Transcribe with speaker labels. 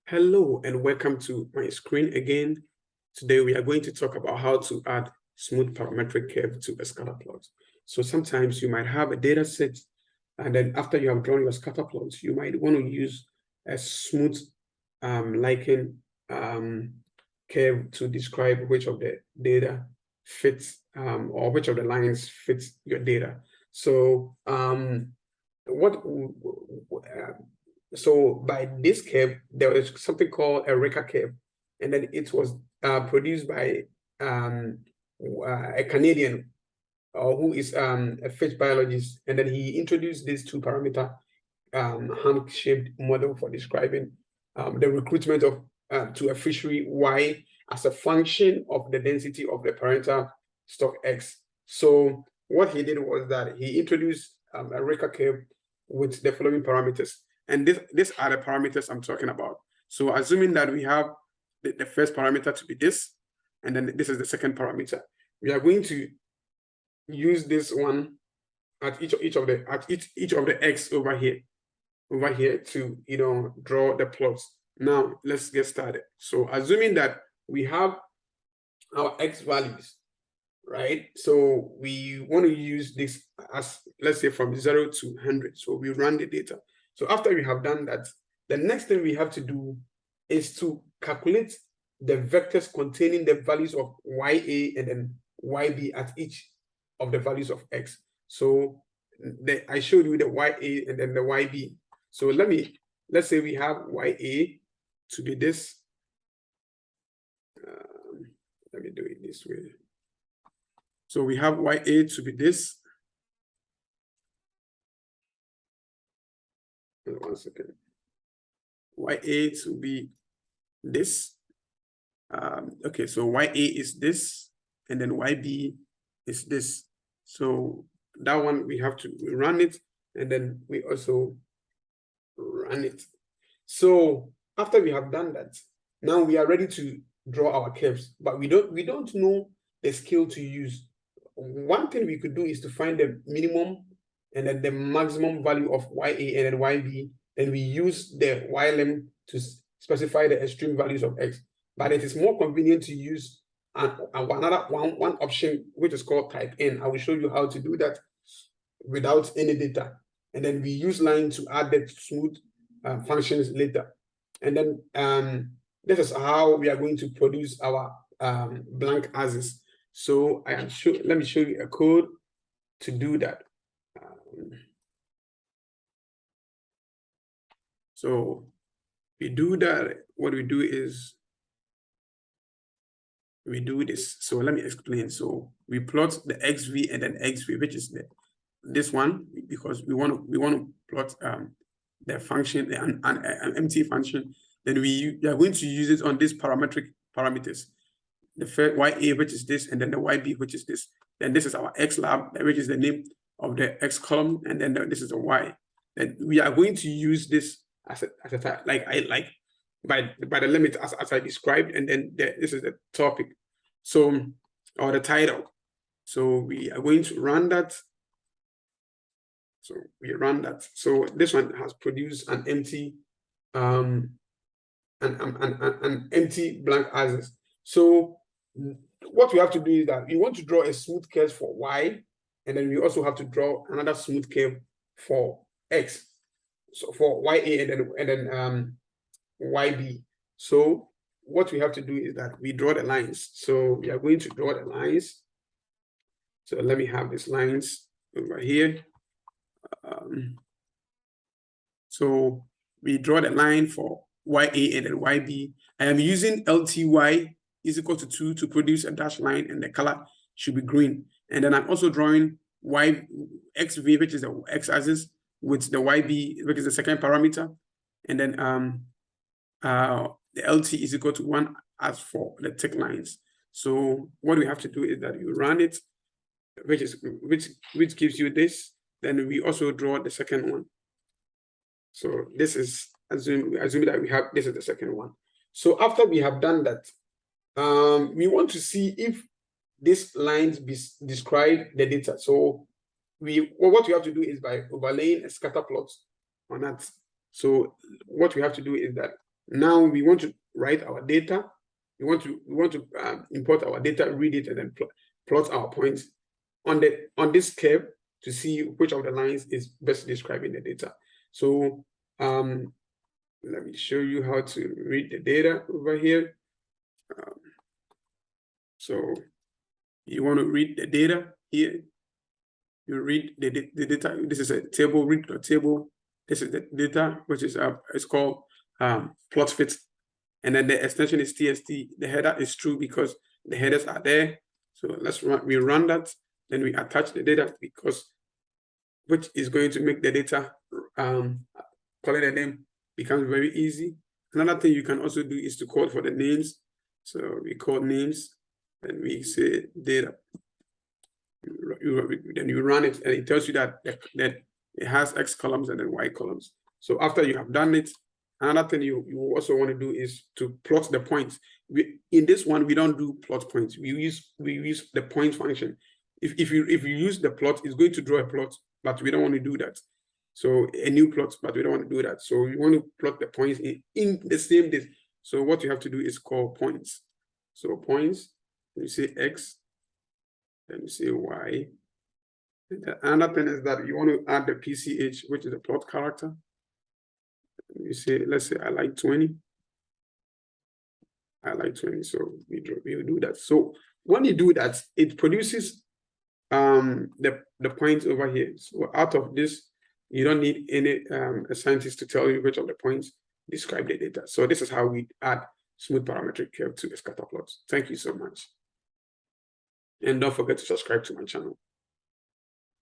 Speaker 1: Hello and welcome to my screen again. Today we are going to talk about how to add smooth parametric curve to a scatter plot. So sometimes you might have a data set, and then after you have drawn your scatter plots, you might want to use a smooth lichen curve to describe which of the data fits or which of the lines fits your data. So so by this curve, there is something called a Rika curve, and then it was produced by a Canadian who is a fish biologist, and then he introduced this two-parameter hand-shaped model for describing the recruitment of to a fishery Y as a function of the density of the parental stock X. So what he did was that he introduced a Rika curve with the following parameters. And these are the parameters I'm talking about. So assuming that we have the first parameter to be this, and then this is the second parameter, we are going to use this one at each of the X over here to draw the plots. Now let's get started. So assuming that we have our X values, right? So we want to use this as, let's say, from 0 to 100. So we run the data. So after we have done that, the next thing we have to do is to calculate the vectors containing the values of YA and then YB at each of the values of X. So I showed you the YA and then the YB. So let's say we have YA to be this. Let me do it this way. So we have YA to be this. One second. YA to be this. Okay, so YA is this, and then YB is this. So that one we have to run it, and then we also run it. So after we have done that, now we are ready to draw our curves, but we don't know the scale to use. One thing we could do is to find the minimum and then the maximum value of YA and then YB, then we use the YLM to specify the extreme values of X. But it is more convenient to use another one option, which is called type N. I will show you how to do that without any data. And then we use line to add the smooth functions later. And then this is how we are going to produce our blank axis. So let me show you a code to do that. So we do that. What we do is we do this. So let me explain. So we plot the XV and then XV, which is this one, because we want to plot the function, an empty function. Then we are going to use it on these parametric parameters. The first YA, which is this, and then the YB, which is this. Then this is our X lab, which is the name of the X column, and then this is a Y. Then we are going to use this as a type, by the limit as I described, and then this is the topic, so, or the title. So we are going to run that. So we run that. So this one has produced an empty an empty blank axis. So what we have to do is that we want to draw a smooth curve for Y, and then we also have to draw another smooth curve for X. So for YA and then YB. So what we have to do is that we draw the lines. So we are going to draw the lines. So let me have these lines over here. So we draw the line for YA and then YB. I am using LTY is equal to 2 to produce a dashed line, and the color should be green. And then I'm also drawing XV, which is the x-axis, with the YB, which is the second parameter. And then the LT is equal to 1 as for the thick lines. So what we have to do is that you run it, which gives you this. Then we also draw the second one. So this is assume that we have this is the second one. So after we have done that, we want to see if these lines describe the data. So what we have to do is by overlaying a scatter plot on that. So what we have to do is that Now we want to write our data. We want to import our data, read it, and then plot our points on this curve to see which of the lines is best describing the data. So let me show you how to read the data over here. So you want to read the data here. You read the data. This is a table, read the table. This is the data, which is it's called plot fit. And then the extension is TST. The header is true because the headers are there. So we run that. Then we attach the data which is going to make the data, calling the name becomes very easy. Another thing you can also do is to call for the names. So we call names, and we say data. Then you run it, and it tells you that it has X columns and then Y columns. So after you have done it, another thing you also want to do is to plot the points. In this one, we don't do plot points. We use the point function. If you use the plot, it's going to draw a plot, but we don't want to do that. So a new plot, but we don't want to do that. So you want to plot the points in the same date. So what you have to do is call points. So points, you say X, then you say Y. Another thing is that you want to add the PCH, which is the plot character. You say, let's say I like 20. I like 20, so we do that. So when you do that, it produces the points over here. So out of this, you don't need any a scientist to tell you which of the points describe the data. So this is how we add smooth parametric curve to a scatter plot. Thank you so much. And don't forget to subscribe to my channel.